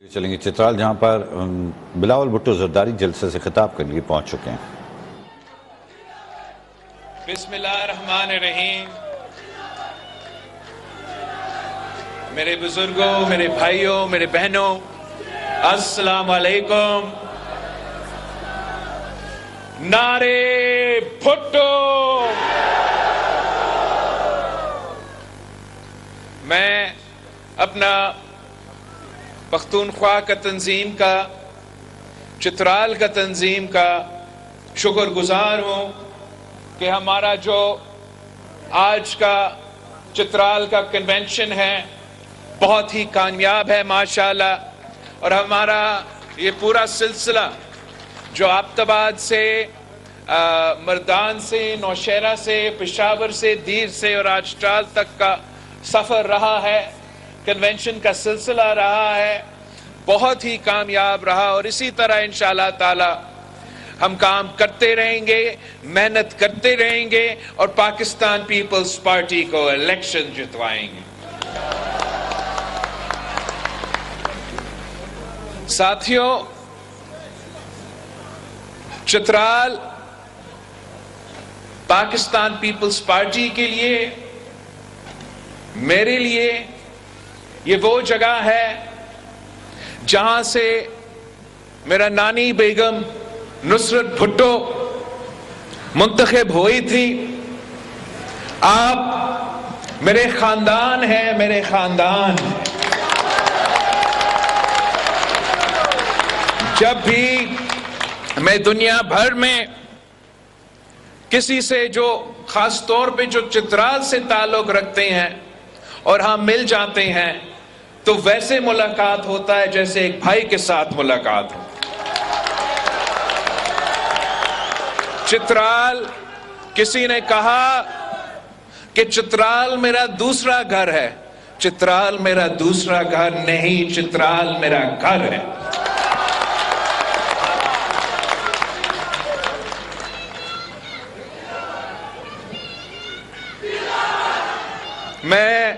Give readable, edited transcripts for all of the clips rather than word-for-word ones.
چلیں گے چترال، جہاں پر بلاول بھٹو زرداری جلسے سے خطاب کے لیے پہنچ چکے ہیں۔ بسم اللہ الرحمن الرحیم۔ میرے بزرگوں، میرے بھائیوں، میرے بہنوں، السلام علیکم۔ نعرے بھٹو۔ میں اپنا پختونخوا کا تنظیم کا، چترال کا تنظیم کا شکر گزار ہوں کہ ہمارا جو آج کا چترال کا کنونشن ہے بہت ہی کامیاب ہے ماشاءاللہ، اور ہمارا یہ پورا سلسلہ جو آبتاباد سے، مردان سے، نوشہرہ سے، پشاور سے، دیر سے اور آج چال تک کا سفر رہا ہے، کنونشن کا سلسلہ رہا ہے، بہت ہی کامیاب رہا، اور اسی طرح انشاءاللہ تعالی ہم کام کرتے رہیں گے، محنت کرتے رہیں گے اور پاکستان پیپلز پارٹی کو الیکشن جتوائیں گے۔ ساتھیوں، چترال پاکستان پیپلز پارٹی کے لیے، میرے لیے یہ وہ جگہ ہے جہاں سے میرا نانی بیگم نصرت بھٹو منتخب ہوئی تھی۔ آپ میرے خاندان ہیں، میرے خاندان۔ جب بھی میں دنیا بھر میں کسی سے جو خاص طور پہ جو چترال سے تعلق رکھتے ہیں اور ہم مل جاتے ہیں تو ویسے ملاقات ہوتا ہے جیسے ایک بھائی کے ساتھ ملاقات ہو۔ چترال، کسی نے کہا کہ چترال میرا دوسرا گھر ہے۔ چترال میرا دوسرا گھر نہیں، چترال میرا گھر ہے۔ میں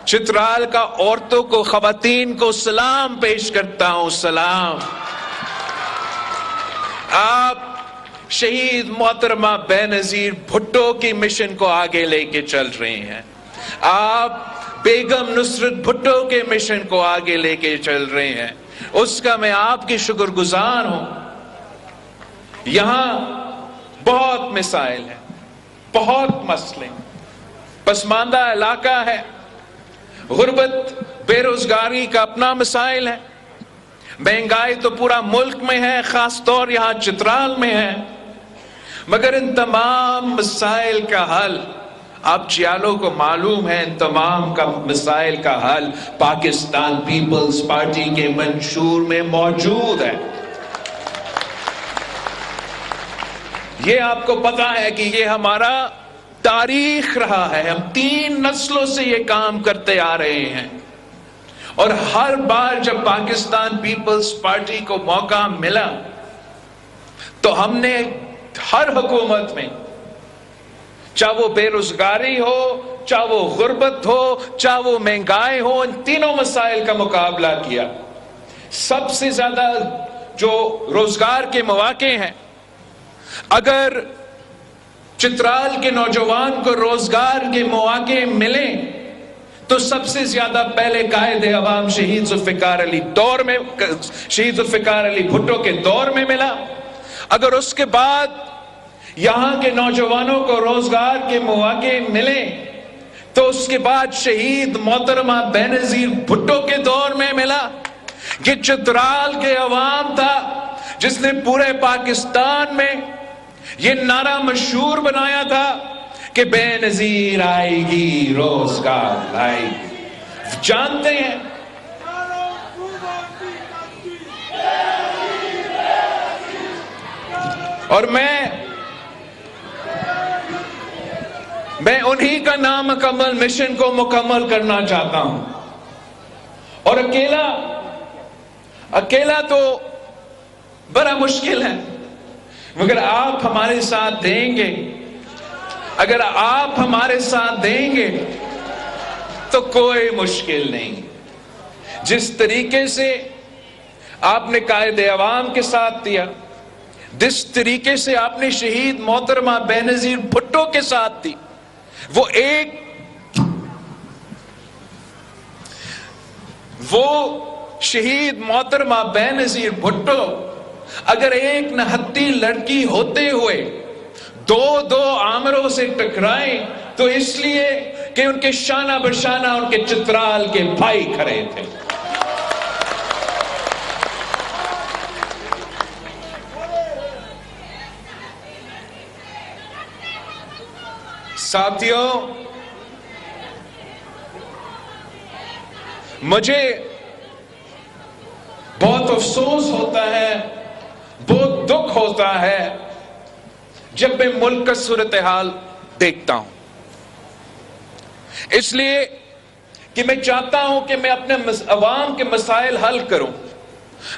چترال کا عورتوں کو، خواتین کو سلام پیش کرتا ہوں، سلام۔ آپ شہید محترمہ بے نظیر بھٹو کی مشن کو آگے لے کے چل رہے ہیں، آپ بیگم نصرت بھٹو کے مشن کو آگے لے کے چل رہے ہیں، اس کا میں آپ کی شکر گزار ہوں۔ یہاں بہت مسائل ہیں، بہت مسئلے، پسماندہ علاقہ ہے، غربت، بے روزگاری کا اپنا مسائل ہے، مہنگائی تو پورا ملک میں ہے، خاص طور یہاں چترال میں ہے، مگر ان تمام مسائل کا حل، آپ چیالوں کو معلوم ہے، ان تمام کا مسائل کا حل پاکستان پیپلز پارٹی کے منشور میں موجود ہے۔ یہ آپ کو پتا ہے کہ یہ ہمارا تاریخ رہا ہے، ہم 3 نسلوں سے یہ کام کرتے آ رہے ہیں، اور ہر بار جب پاکستان پیپلز پارٹی کو موقع ملا تو ہم نے ہر حکومت میں، چاہے وہ بے روزگاری ہو، چاہے وہ غربت ہو، چاہے وہ مہنگائی ہو، ان تینوں مسائل کا مقابلہ کیا۔ سب سے زیادہ جو روزگار کے مواقع ہیں، اگر چترال کے نوجوان کو روزگار کے مواقع ملیں تو سب سے زیادہ پہلے قائد عوام شہید ذوالفقار علی بھٹو کے دور میں ملا۔ اگر اس کے بعد یہاں کے نوجوانوں کو روزگار کے مواقع ملیں تو اس کے بعد شہید محترمہ بے نظیر بھٹو کے دور میں ملا۔ یہ چترال کے عوام تھا جس نے پورے پاکستان میں یہ نعرہ مشہور بنایا تھا کہ بے نظیر آئے گی، روزگار لائے گی۔ جانتے ہیں اور میں انہی کا نامکمل مشن کو مکمل کرنا چاہتا ہوں، اور اکیلا تو بڑا مشکل ہے، مگر آپ ہمارے ساتھ دیں گے، اگر آپ ہمارے ساتھ دیں گے تو کوئی مشکل نہیں۔ جس طریقے سے آپ نے قائد عوام کے ساتھ دیا، جس طریقے سے آپ نے شہید محترمہ بینظیر بھٹو کے ساتھ دی، وہ شہید محترمہ بینظیر بھٹو اگر ایک نہتی لڑکی ہوتے ہوئے دو آمروں سے ٹکرائیں تو اس لیے کہ ان کے شانہ بشانہ ان کے چترال کے بھائی کھڑے تھے۔ ساتھیوں، مجھے بہت افسوس ہوتا ہے، بہت دکھ ہوتا ہے جب میں ملک کا صورتحال دیکھتا ہوں، اس لیے کہ میں چاہتا ہوں کہ میں اپنے عوام کے مسائل حل کروں،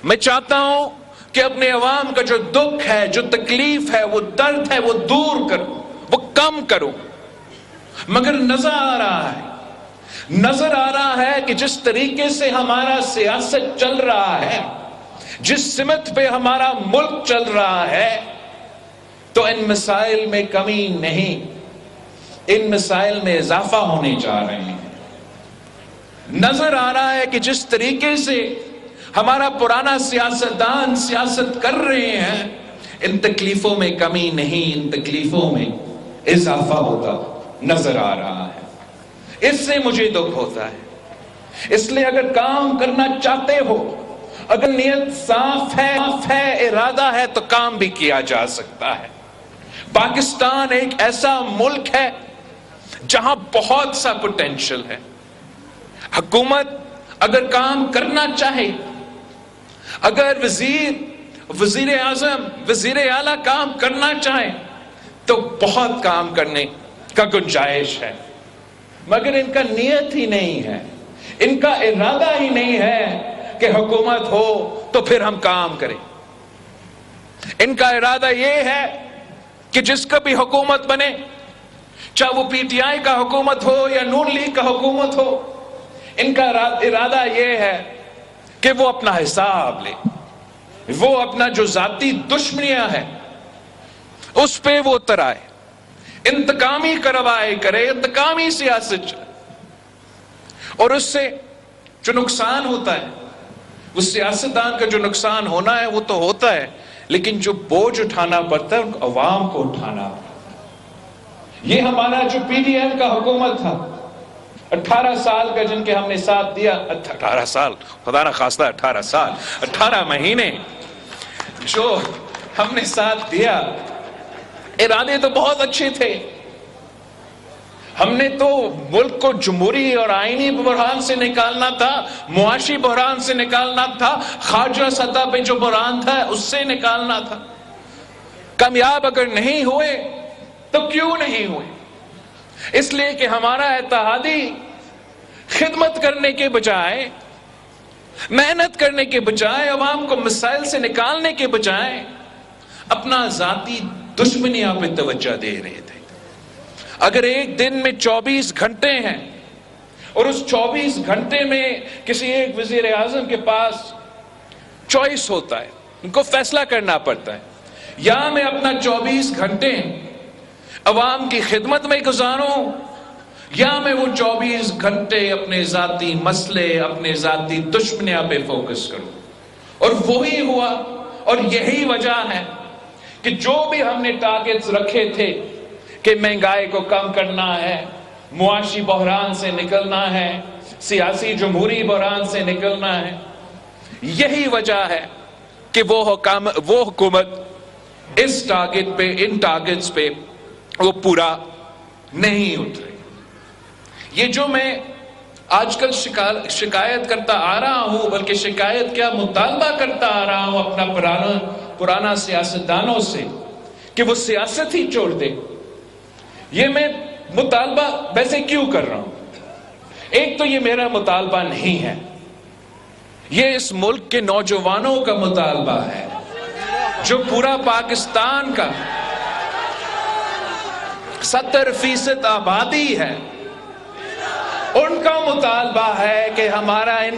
میں چاہتا ہوں کہ اپنے عوام کا جو دکھ ہے، جو تکلیف ہے، وہ درد ہے، وہ دور کروں، وہ کم کروں، مگر نظر آ رہا ہے کہ جس طریقے سے ہمارا سیاست چل رہا ہے، جس سمت پہ ہمارا ملک چل رہا ہے، تو ان مسائل میں کمی نہیں، ان مسائل میں اضافہ ہونے جا رہے ہیں۔ نظر آ رہا ہے کہ جس طریقے سے ہمارا پرانا سیاستدان سیاست کر رہے ہیں، ان تکلیفوں میں کمی نہیں، ان تکلیفوں میں اضافہ ہوتا نظر آ رہا ہے۔ اس سے مجھے دکھ ہوتا ہے۔ اس لیے اگر کام کرنا چاہتے ہو، اگر نیت صاف ہے، ارادہ ہے، تو کام بھی کیا جا سکتا ہے۔ پاکستان ایک ایسا ملک ہے جہاں بہت سا پوٹینشل ہے۔ حکومت اگر کام کرنا چاہے، اگر وزیر اعظم، وزیر اعلیٰ کام کرنا چاہے تو بہت کام کرنے کا گنجائش ہے، مگر ان کا نیت ہی نہیں ہے، ان کا ارادہ ہی نہیں ہے کہ حکومت ہو تو پھر ہم کام کریں۔ ان کا ارادہ یہ ہے کہ جس کا بھی حکومت بنے، چاہے وہ پی ٹی آئی کا حکومت ہو یا نون لیگ کا حکومت ہو، ان کا ارادہ یہ ہے کہ وہ اپنا حساب لے، وہ اپنا جو ذاتی دشمنیاں ہیں اس پہ وہ اتر آئے، انتقامی کروائے کرے، انتقامی سیاست چلے، اور اس سے جو نقصان ہوتا ہے، وہ سیاستدان کا جو نقصان ہونا ہے وہ تو ہوتا ہے، لیکن جو بوجھ اٹھانا پڑتا ہے ان کو عوام کو اٹھانا پڑتا ہے۔ یہ ہمارا جو پی ڈی ایم کا حکومت تھا، 18 سال کا جن کے ہم نے ساتھ دیا، 18 سال، خدا نہ خواستہ 18 سال، 18 مہینے جو ہم نے ساتھ دیا، ارادے تو بہت اچھے تھے۔ ہم نے تو ملک کو جمہوری اور آئینی بحران سے نکالنا تھا، معاشی بحران سے نکالنا تھا، خارجہ سطح پہ جو بحران تھا اس سے نکالنا تھا۔ کامیاب اگر نہیں ہوئے تو کیوں نہیں ہوئے؟ اس لیے کہ ہمارا اتحادی خدمت کرنے کے بجائے، محنت کرنے کے بجائے، عوام کو مسائل سے نکالنے کے بجائے اپنا ذاتی دشمنیاں پہ توجہ دے رہے تھے۔ اگر ایک دن میں 24 گھنٹے ہیں اور اس 24 گھنٹے میں کسی ایک وزیر اعظم کے پاس چوائس ہوتا ہے، ان کو فیصلہ کرنا پڑتا ہے، یا میں اپنا 24 گھنٹے عوام کی خدمت میں گزاروں، یا میں وہ 24 گھنٹے اپنے ذاتی مسئلے، اپنے ذاتی دشمنیاں پہ فوکس کروں۔ اور وہی ہوا، اور یہی وجہ ہے کہ جو بھی ہم نے ٹارگٹس رکھے تھے کہ مہنگائی کو کم کرنا ہے، معاشی بحران سے نکلنا ہے، سیاسی جمہوری بحران سے نکلنا ہے، یہی وجہ ہے کہ وہ حکومت اس ٹارگٹ پہ، ان ٹارگٹس پہ وہ پورا نہیں اترے۔ یہ جو میں آج کل شکایت کرتا آ رہا ہوں، بلکہ شکایت کیا، مطالبہ کرتا آ رہا ہوں اپنا پرانا سیاستدانوں سے کہ وہ سیاست ہی چھوڑ دے، یہ میں مطالبہ ویسے کیوں کر رہا ہوں؟ ایک تو یہ میرا مطالبہ نہیں ہے، یہ اس ملک کے نوجوانوں کا مطالبہ ہے، جو پورا پاکستان کا 70% آبادی ہے، ان کا مطالبہ ہے کہ ہمارا ان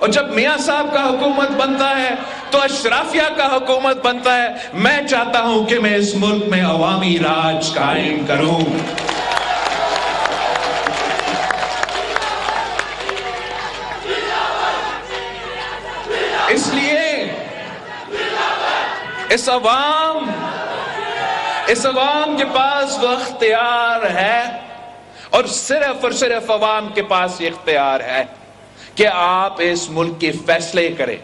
اور جب میاں صاحب کا حکومت بنتا ہے تو اشرافیہ کا حکومت بنتا ہے. میں چاہتا ہوں کہ میں اس ملک میں عوامی راج قائم کروں. اس لیے اس عوام کے پاس وہ اختیار ہے، اور صرف عوام کے پاس یہ اختیار ہے کہ آپ اس ملک کے فیصلے کریں،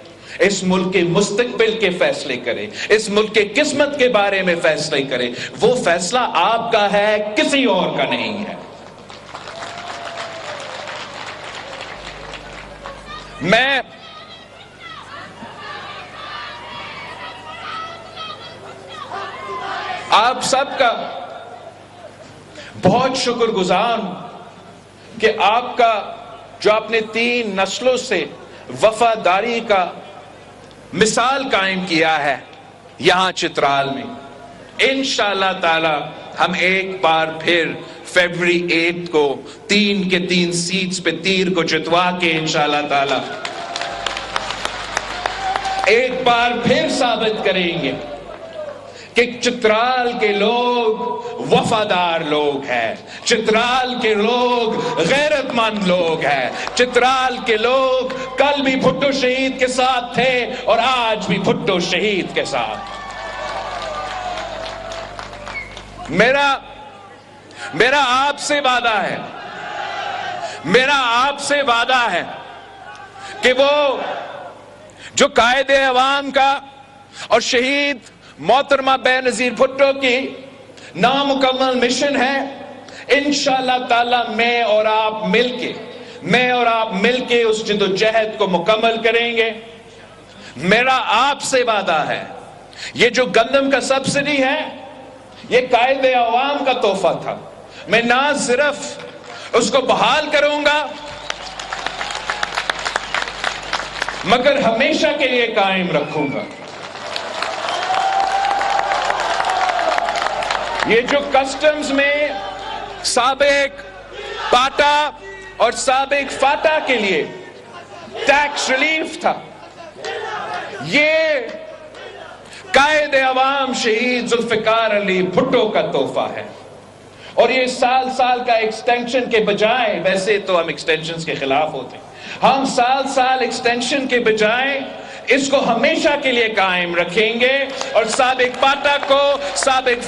اس ملک کے مستقبل کے فیصلے کریں، اس ملک کے قسمت کے بارے میں فیصلے کریں. وہ فیصلہ آپ کا ہے، کسی اور کا نہیں ہے. میں آپ سب کا بہت شکر گزار ہوں کہ آپ کا جو آپ نے 3 نسلوں سے وفاداری کا مثال قائم کیا ہے یہاں چترال میں. انشاءاللہ تعالی ہم ایک بار پھر فیبری 8 کو 3 کے 3 سیٹس پہ تیر کو جتوا کے انشاءاللہ تعالی ایک بار پھر ثابت کریں گے کہ چترال کے لوگ وفادار لوگ ہیں، چترال کے لوگ غیرت مند لوگ ہیں، چترال کے لوگ کل بھی بھٹو شہید کے ساتھ تھے اور آج بھی بھٹو شہید کے ساتھ. میرا آپ سے وعدہ ہے کہ وہ جو قائد عوام کا اور شہید محترمہ بے نظیر بھٹو کی نامکمل مشن ہے، انشاءاللہ تعالی میں اور آپ مل کے اس جدوجہد کو مکمل کریں گے. میرا آپ سے وعدہ ہے، یہ جو گندم کا سبسڈی ہے یہ قائد عوام کا تحفہ تھا. میں نہ صرف اس کو بحال کروں گا مگر ہمیشہ کے لیے قائم رکھوں گا. یہ جو کسٹمز میں سابق پاٹا اور سابق فاٹا کے لیے ٹیکس ریلیف تھا، یہ قائد عوام شہید ذوالفقار علی بھٹو کا تحفہ ہے. اور یہ سال کا ایکسٹینشن کے بجائے، ویسے تو ہم ایکسٹینشنز کے خلاف ہوتے ہیں، ہم سال ایکسٹینشن کے بجائے اس کو ہمیشہ کے لیے قائم رکھیں گے اور سابق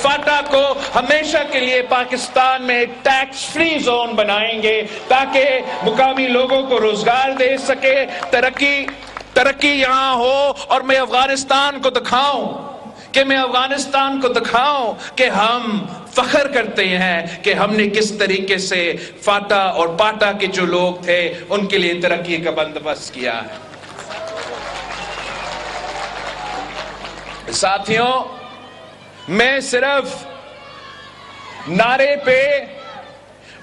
فاٹا کو ہمیشہ کے لیے پاکستان میں ٹیکس فری زون بنائیں گے تاکہ مقامی لوگوں کو روزگار دے سکے، ترقی یہاں ہو. اور میں افغانستان کو دکھاؤں کہ ہم فخر کرتے ہیں کہ ہم نے کس طریقے سے فاٹا اور پاٹا کے جو لوگ تھے ان کے لیے ترقی کا بندوبست کیا ہے. ساتھیوں، میں صرف نعرے پہ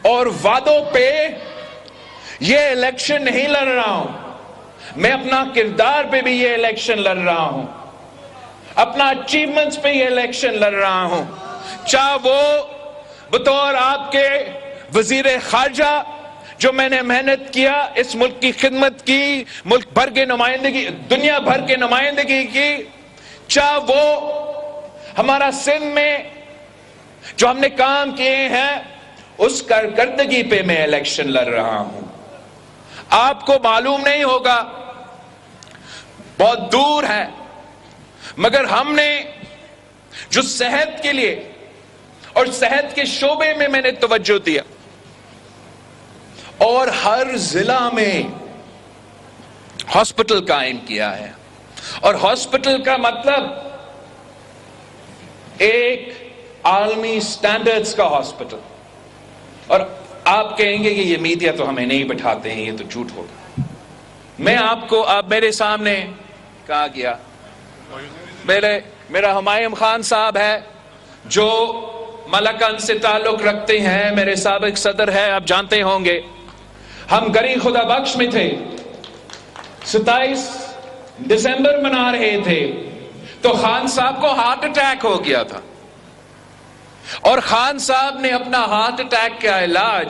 اور وعدوں پہ یہ الیکشن نہیں لڑ رہا ہوں، میں اپنا کردار پہ بھی یہ الیکشن لڑ رہا ہوں، اپنا اچیومنٹس پہ یہ الیکشن لڑ رہا ہوں. چاہے وہ بطور آپ کے وزیر خارجہ جو میں نے محنت کیا، اس ملک کی خدمت کی، ملک بھر کے نمائندگی، دنیا بھر کے نمائندگی کی، چاہے وہ ہمارا سندھ میں جو ہم نے کام کیے ہیں اس کارکردگی پہ میں الیکشن لڑ رہا ہوں. آپ کو معلوم نہیں ہوگا، بہت دور ہے، مگر ہم نے جو صحت کے لیے اور صحت کے شعبے میں نے توجہ دیا اور ہر ضلع میں ہاسپٹل قائم کیا ہے. اور ہاسپٹل کا مطلب ایک عالمی سٹینڈرڈز کا ہاسپٹل. اور آپ کہیں گے کہ یہ میڈیا تو ہمیں نہیں بٹھاتے ہیں، یہ تو جھوٹ ہوگا. میں آپ کو میرے سامنے کہا گیا، میرا ہمایوں خان صاحب ہے جو ملکن سے تعلق رکھتے ہیں، میرے سابق صدر ہے، آپ جانتے ہوں گے. ہم گری خدا بخش میں تھے، 27 دسمبر منا رہے تھے تو خان صاحب کو ہارٹ اٹیک ہو گیا تھا، اور خان صاحب نے اپنا ہارٹ اٹیک کا علاج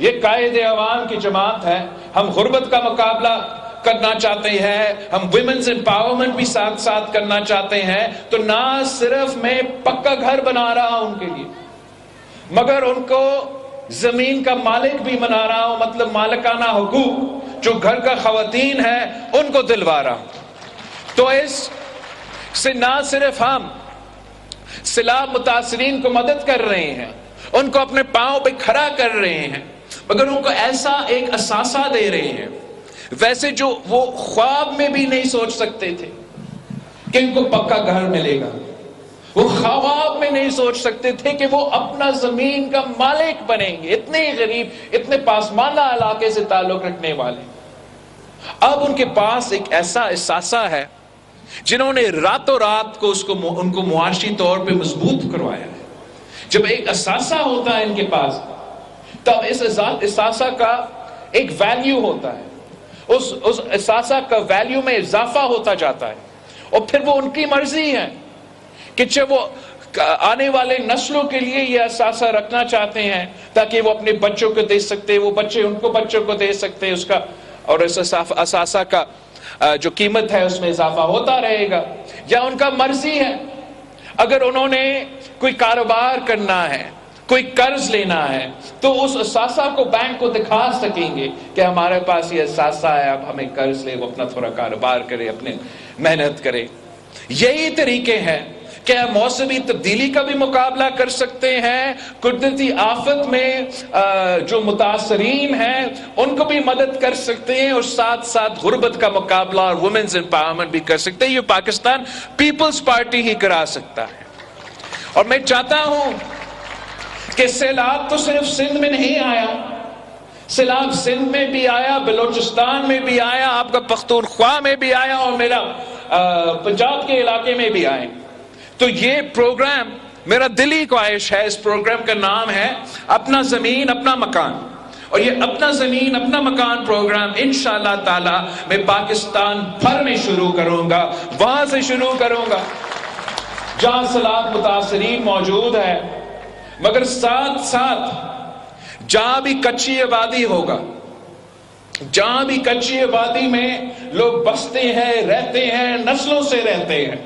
یہ قائد عوام کی جماعت ہے. ہم غربت کا مقابلہ کرنا چاہتے ہیں, ہم ویمنز امپاورمنٹ بھی ساتھ ساتھ کرنا چاہتے ہیں. تو نہ صرف میں پکا گھر بنا رہا ہوں ان کے لیے, مگر ان کو زمین کا مالک بھی بنا رہا ہوں, مطلب مالکانہ حقوق جو گھر کا خواتین ہے ان کو دلوا رہا ہوں. تو اس سے نہ صرف ہم سیلاب متاثرین کو مدد کر رہے ہیں, ان کو اپنے پاؤں پہ کھڑا کر رہے ہیں, مگر ان کو ایسا ایک اثاثہ دے رہے ہیں ویسے جو وہ خواب میں بھی نہیں سوچ سکتے تھے کہ ان کو پکا گھر ملے گا. وہ خواب میں نہیں سوچ سکتے تھے کہ وہ اپنا زمین کا مالک بنیں گے. اتنے غریب, اتنے پاسماندہ علاقے سے تعلق رکھنے والے, اب ان کے پاس ایک ایسا اثاثہ ہے جنہوں نے راتوں رات کو ان کو معاشی طور پہ مضبوط کروایا ہے. جب ایک اثاثہ ہوتا ہے ان کے پاس, تب اس اثاثہ کا ایک ویلیو ہوتا ہے, اس اثاثہ کا ویلیو میں اضافہ ہوتا جاتا ہے, اور پھر وہ ان کی مرضی ہے کہ جب وہ آنے والے نسلوں کے لیے یہ اثاثہ رکھنا چاہتے ہیں تاکہ وہ اپنے بچوں کو دے سکتے, وہ بچے ان کو بچوں کو دے سکتے اس کا, اور اس اثاثہ کا جو قیمت ہے اس میں اضافہ ہوتا رہے گا. یا ان کا مرضی ہے, اگر انہوں نے کوئی کاروبار کرنا ہے, کوئی قرض لینا ہے, تو اس اثاثہ کو بینک کو دکھا سکیں گے کہ ہمارے پاس یہ اثاثہ ہے, اب ہمیں قرض لے, وہ اپنا تھوڑا کاروبار کرے, اپنے محنت کرے. یہی طریقے ہیں کہ موسمی تبدیلی کا بھی مقابلہ کر سکتے ہیں, قدرتی آفت میں جو متاثرین ہیں ان کو بھی مدد کر سکتے ہیں, اور ساتھ ساتھ غربت کا مقابلہ اور وومنز امپاورمنٹ بھی کر سکتے ہیں. یہ پاکستان پیپلز پارٹی ہی کرا سکتا ہے. اور میں چاہتا ہوں کہ سیلاب تو صرف سندھ میں نہیں آیا, سیلاب سندھ میں بھی آیا, بلوچستان میں بھی آیا, آپ کا پختونخوا میں بھی آیا, اور میرا پنجاب کے علاقے میں بھی آئے. تو یہ پروگرام میرا دلی خواہش ہے, اس پروگرام کا نام ہے اپنا زمین اپنا مکان, اور یہ اپنا زمین اپنا مکان پروگرام انشاءاللہ تعالی میں پاکستان بھر میں شروع کروں گا. وہاں سے شروع کروں گا جہاں سیلاب متاثرین موجود ہے, مگر ساتھ ساتھ جہاں بھی کچی آبادی ہوگا, جہاں بھی کچی آبادی میں لوگ بستے ہیں, رہتے ہیں, نسلوں سے رہتے ہیں,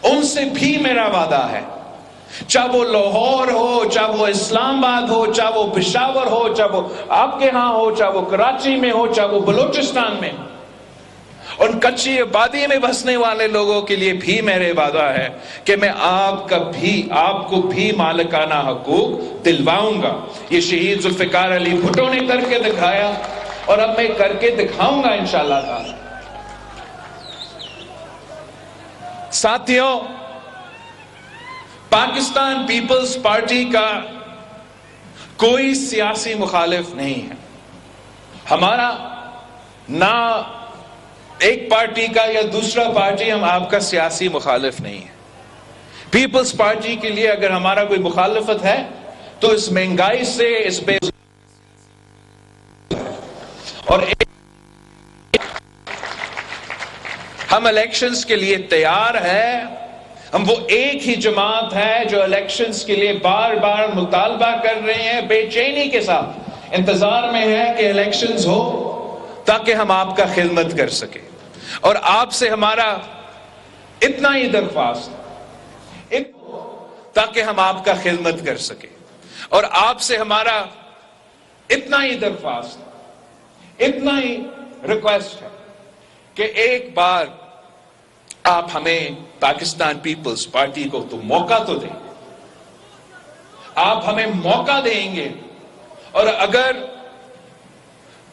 ان سے بھی میرا وعدہ ہے, چاہے وہ لاہور ہو, چاہے وہ اسلام آباد ہو, چاہے وہ پشاور ہو, چاہے وہ آپ کے ہاں ہو, چاہے وہ کراچی میں ہو, چاہے وہ بلوچستان میں, ان کچی آبادی میں بسنے والے لوگوں کے لیے بھی میرے وعدہ ہے کہ میں آپ کو بھی مالکانہ حقوق دلواؤں گا. یہ شہید ذوالفقار علی بھٹو نے کر کے دکھایا, اور اب میں کر کے دکھاؤں گا انشاءاللہ تعالی. ساتھیوں, پاکستان پیپلز پارٹی کا کوئی سیاسی مخالف نہیں ہے. ہمارا نہ ایک پارٹی کا یا دوسرا پارٹی, ہم آپ کا سیاسی مخالف نہیں ہے. پیپلز پارٹی کے لیے اگر ہمارا کوئی مخالفت ہے تو اس مہنگائی سے, اس بے, اور ہم الیکشنز کے لیے تیار ہیں. ہم وہ ایک ہی جماعت ہے جو الیکشنز کے لیے بار بار مطالبہ کر رہے ہیں, بے چینی کے ساتھ انتظار میں ہے کہ الیکشنز ہو تاکہ ہم آپ کا خدمت کر سکیں. اور آپ سے ہمارا اتنا ہی درخواست, تاکہ ہم آپ کا خدمت کر سکیں, اور آپ سے ہمارا اتنا ہی درخواست, اتنا ہی ریکویسٹ ہے کہ ایک بار آپ ہمیں پاکستان پیپلز پارٹی کو تو موقع تو دیں. آپ ہمیں موقع دیں گے, اور اگر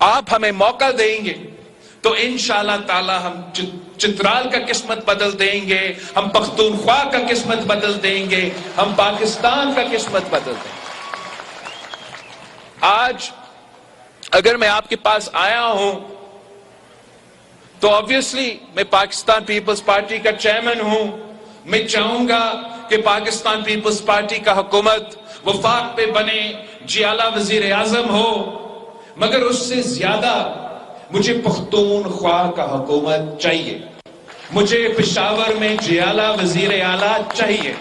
آپ ہمیں موقع دیں گے تو انشاءاللہ تعالی ہم چترال کا قسمت بدل دیں گے, ہم پختونخوا کا قسمت بدل دیں گے, ہم پاکستان کا قسمت بدل دیں گے. آج اگر میں آپ کے پاس آیا ہوں تو obviously میں پاکستان پیپلز پارٹی کا چیئرمین ہوں. میں چاہوں گا کہ پاکستان پیپلز پارٹی کا حکومت وفاق پہ بنے, جیالہ وزیر اعظم ہو, مگر اس سے زیادہ مجھے پختونخوا کا حکومت چاہیے, مجھے پشاور میں جیالہ وزیر اعلیٰ چاہیے.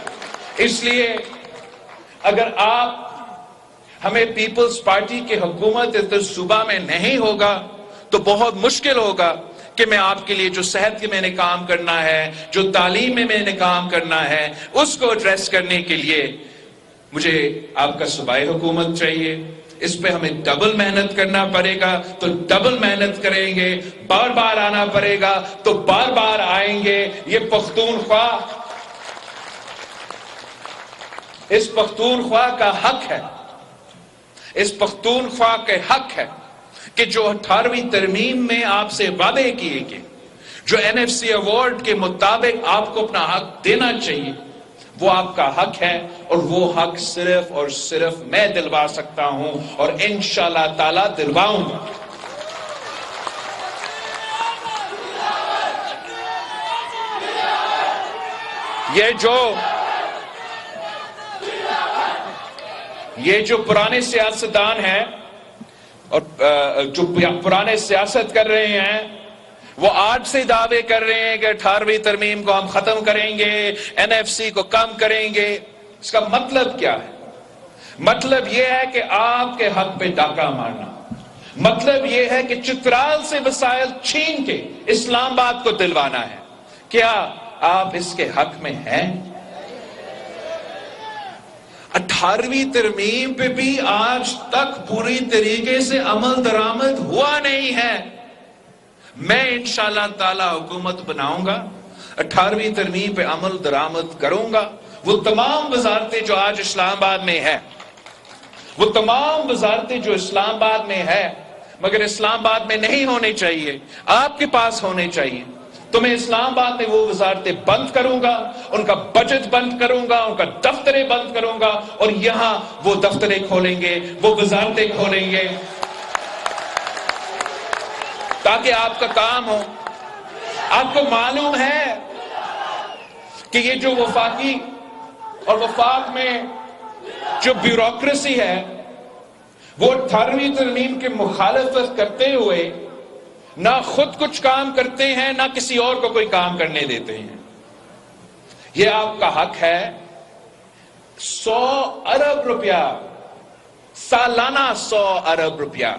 اس لیے اگر آپ ہمیں پیپلز پارٹی کی حکومت اس صوبہ میں نہیں ہوگا تو بہت مشکل ہوگا کہ میں آپ کے لیے جو صحت کے میں نے کام کرنا ہے، جو تعلیم میں نے کام کرنا ہے، اس کو ایڈریس کرنے کے لیے مجھے آپ کا صوبائی حکومت چاہیے. اس پہ ہمیں ڈبل محنت کرنا پڑے گا تو ڈبل محنت کریں گے، بار بار آنا پڑے گا تو بار بار آئیں گے. یہ پختونخوا، اس پختونخوا کا حق ہے، اس پختونخوا کے حق ہے کہ جو 18ویں ترمیم میں آپ سے وعدے کیے گئے، جو NFC ایوارڈ کے مطابق آپ کو اپنا حق دینا چاہیے، وہ آپ کا حق ہے، اور وہ حق صرف اور صرف میں دلوا سکتا ہوں، اور انشاءاللہ تعالی دلواؤں گا. یہ جو پرانے سیاستدان ہیں اور جو پرانے سیاست کر رہے ہیں، وہ آج سے دعوے کر رہے ہیں کہ 18ویں ترمیم کو ہم ختم کریں گے، NFC کو کم کریں گے. اس کا مطلب کیا ہے؟ مطلب یہ ہے کہ آپ کے حق پہ ڈاکہ مارنا. مطلب یہ ہے کہ چترال سے وسائل چھین کے اسلام آباد کو دلوانا ہے. کیا آپ اس کے حق میں ہیں؟ 18ویں ترمیم پہ بھی آج تک پوری طریقے سے عمل درآمد ہوا نہیں ہے. میں انشاءاللہ تعالی حکومت بناؤں گا، 18ویں ترمیم پہ عمل درآمد کروں گا. وہ تمام وزارتیں جو آج اسلام آباد میں ہیں، وہ تمام وزارتیں جو اسلام آباد میں ہے مگر اسلام آباد میں نہیں ہونے چاہیے، آپ کے پاس ہونے چاہیے، تو میں اسلام آباد میں وہ وزارتیں بند کروں گا، ان کا بجٹ بند کروں گا، ان کا دفتریں بند کروں گا، اور یہاں وہ دفتریں کھولیں گے، وہ وزارتیں کھولیں گے تاکہ آپ کا کام ہو. آپ کو معلوم ہے کہ یہ جو وفاقی اور وفاق میں جو بیوروکریسی ہے، وہ 18ویں ترمیم کے مخالفت کرتے ہوئے نہ خود کچھ کام کرتے ہیں، نہ کسی اور کو کوئی کام کرنے دیتے ہیں. یہ آپ کا حق ہے. 100 ارب روپیہ سالانہ، 100 ارب روپیہ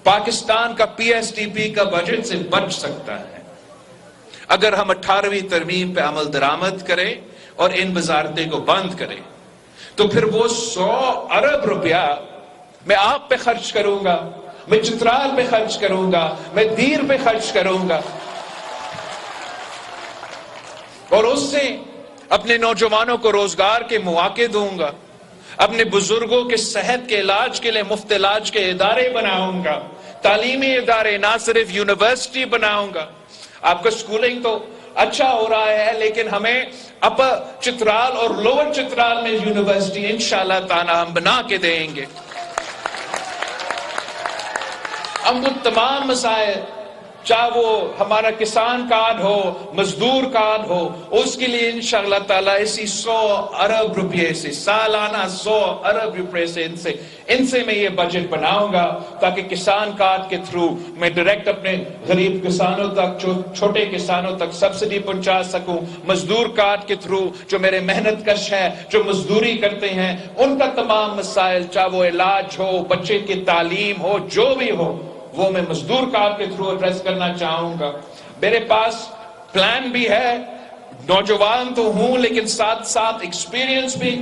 پاکستان کا PSDP کا بجٹ سے بچ سکتا ہے اگر ہم 18ویں ترمیم پہ عمل درآمد کریں اور ان وزارتیں کو بند کریں. تو پھر وہ 100 ارب روپیہ میں آپ پہ خرچ کروں گا، میں چترال پہ خرچ کروں گا، میں دیر پہ خرچ کروں گا، اور اس سے اپنے نوجوانوں کو روزگار کے مواقع دوں گا، اپنے بزرگوں کے صحت کے علاج کے لیے مفت علاج کے ادارے بناؤں گا، تعلیمی ادارے نہ صرف یونیورسٹی بناؤں گا. آپ کا سکولنگ تو اچھا ہو رہا ہے، لیکن ہمیں اپر چترال اور لوور چترال میں یونیورسٹی انشاءاللہ تعالی ہم بنا کے دیں گے. ہم وہ تمام مسائل، چاہے وہ ہمارا کسان کارڈ ہو، مزدور کارڈ ہو، اس کے لیے انشاءاللہ تعالیٰ اسی 100 ارب روپے سے، سالانہ 100 ارب روپے سے ان سے میں یہ بجٹ بناؤں گا تاکہ کسان کارڈ کے تھرو میں ڈائریکٹ اپنے غریب کسانوں تک، چھوٹے کسانوں تک سبسڈی پہنچا سکوں. مزدور کارڈ کے تھرو جو میرے محنت کش ہیں، جو مزدوری کرتے ہیں، ان کا تمام مسائل، چاہے وہ علاج ہو، بچے کی تعلیم ہو، جو بھی ہو، وہ میں مزدور کارڈ کے تھرو ایڈریس کرنا چاہوں گا. میرے پاس پلان بھی ہے، نوجوان تو ہوں لیکن ساتھ ساتھ ایکسپیرینس بھی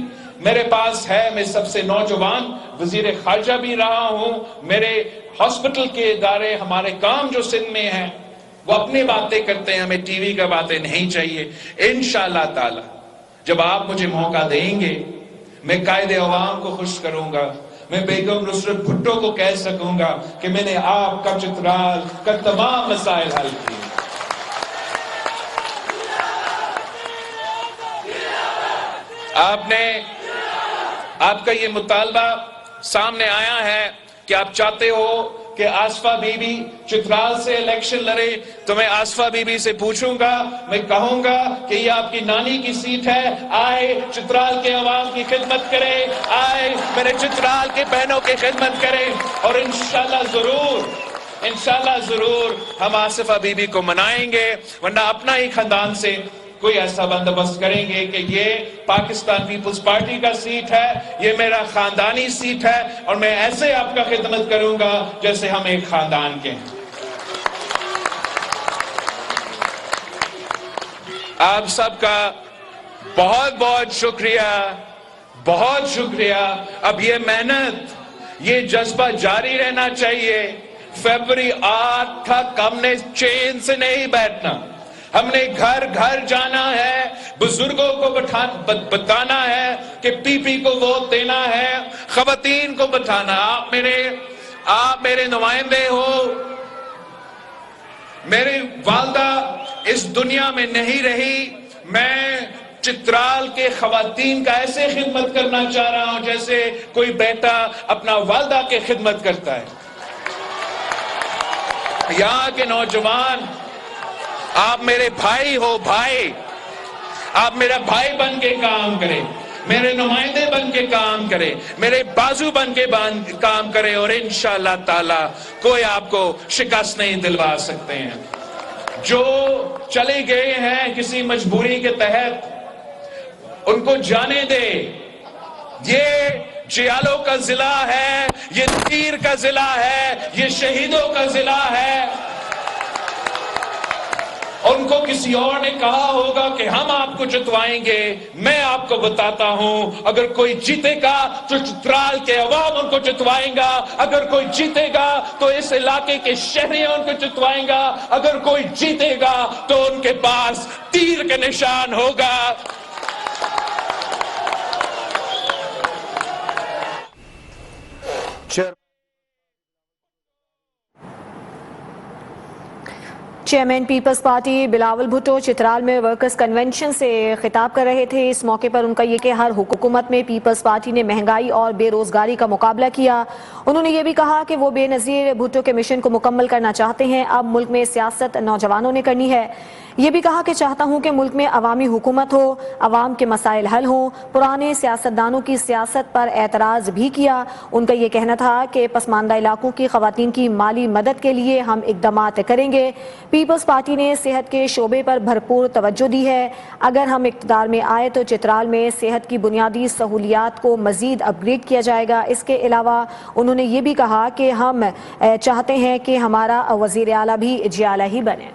میرے پاس ہے. میں سب سے نوجوان وزیر خارجہ بھی رہا ہوں. میرے ہاسپٹل کے ادارے، ہمارے کام جو سندھ میں ہیں، وہ اپنی باتیں کرتے ہیں، ہمیں ٹی وی کا باتیں نہیں چاہیے. انشاءاللہ تعالی جب آپ مجھے موقع دیں گے، میں قائد عوام کو خوش کروں گا، میں بیگم نصرت بھٹو کو کہہ سکوں گا کہ میں نے آپ کا چترال کا تمام مسائل حل کیے. آپ کا یہ مطالبہ سامنے آیا ہے کہ آپ چاہتے ہو کہ آصفہ بی بی چترال سے الیکشن لڑے، تو میں آصفہ بی بی سے پوچھوں گا، میں کہوں گا کہ یہ آپ کی نانی کی سیٹ ہے، آئے چترال کے عوام کی خدمت کرے، آئے میرے چترال کے بہنوں کی خدمت کرے، اور انشاءاللہ ضرور ہم آصفہ بی بی کو منائیں گے. ورنہ اپنا ہی خاندان سے کوئی ایسا بندوبست کریں گے کہ یہ پاکستان پیپلز پارٹی کا سیٹ ہے، یہ میرا خاندانی سیٹ ہے، اور میں ایسے آپ کا خدمت کروں گا جیسے ہم ایک خاندان کے ہیں۔ آپ سب کا بہت بہت شکریہ، بہت شکریہ۔ اب یہ محنت، یہ جذبہ جاری رہنا چاہیے۔ فیبری 8 تک ہم نے چین سے نہیں بیٹھنا، ہم نے گھر گھر جانا ہے، بزرگوں کو بتانا ہے کہ پی پی کو ووٹ دینا ہے، خواتین کو بتانا۔ آپ میرے نمائندے ہو، میری والدہ اس دنیا میں نہیں رہی، میں چترال کے خواتین کا ایسے خدمت کرنا چاہ رہا ہوں جیسے کوئی بیٹا اپنا والدہ کے خدمت کرتا ہے۔ یہاں کے نوجوان، آپ میرے بھائی ہو، بھائی، آپ میرا بھائی بن کے کام کریں، میرے نمائندے بن کے کام کرے، میرے بازو بن کے کام کرے، اور انشاءاللہ تعالی کوئی آپ کو شکست نہیں دلوا سکتے ہیں۔ جو چلے گئے ہیں کسی مجبوری کے تحت، ان کو جانے دے۔ یہ جیالوں کا ضلع ہے، یہ تیر کا ضلع ہے، یہ شہیدوں کا ضلع ہے۔ ان کو کسی اور نے کہا ہوگا کہ ہم آپ کو جتوائیں گے، میں آپ کو بتاتا ہوں اگر کوئی جیتے گا تو چترال کے عوام ان کو جتوائیں گا، اگر کوئی جیتے گا تو اس علاقے کے شہری ان کو جتوائیں گا، اگر کوئی جیتے گا تو ان کے پاس تیر کا نشان ہوگا۔ Chairman Peoples Party Bilawal Bhutto Chitral میں ورکرز کنونشن سے خطاب کر رہے تھے۔ اس موقع پر ان کا یہ کہ ہر حکومت میں پیپلز پارٹی نے مہنگائی اور بے روزگاری کا مقابلہ کیا۔ انہوں نے یہ بھی کہا کہ وہ بے نظیر بھٹو کے مشن کو مکمل کرنا چاہتے ہیں، اب ملک میں سیاست نوجوانوں نے کرنی ہے۔ یہ بھی کہا کہ چاہتا ہوں کہ ملک میں عوامی حکومت ہو، عوام کے مسائل حل ہوں۔ پرانے سیاستدانوں کی سیاست پر اعتراض بھی کیا۔ ان کا یہ کہنا تھا کہ پسماندہ علاقوں کی خواتین کی مالی مدد کے لیے ہم اقدامات کریں گے۔ پیپلز پارٹی نے صحت کے شعبے پر بھرپور توجہ دی ہے۔ اگر ہم اقتدار میں آئے تو چترال میں صحت کی بنیادی سہولیات کو مزید اپ گریڈ کیا جائے گا۔ اس کے علاوہ انہوں نے یہ بھی کہا کہ ہم چاہتے ہیں کہ ہمارا وزیر اعلیٰ بھی جیالہ ہی بنے۔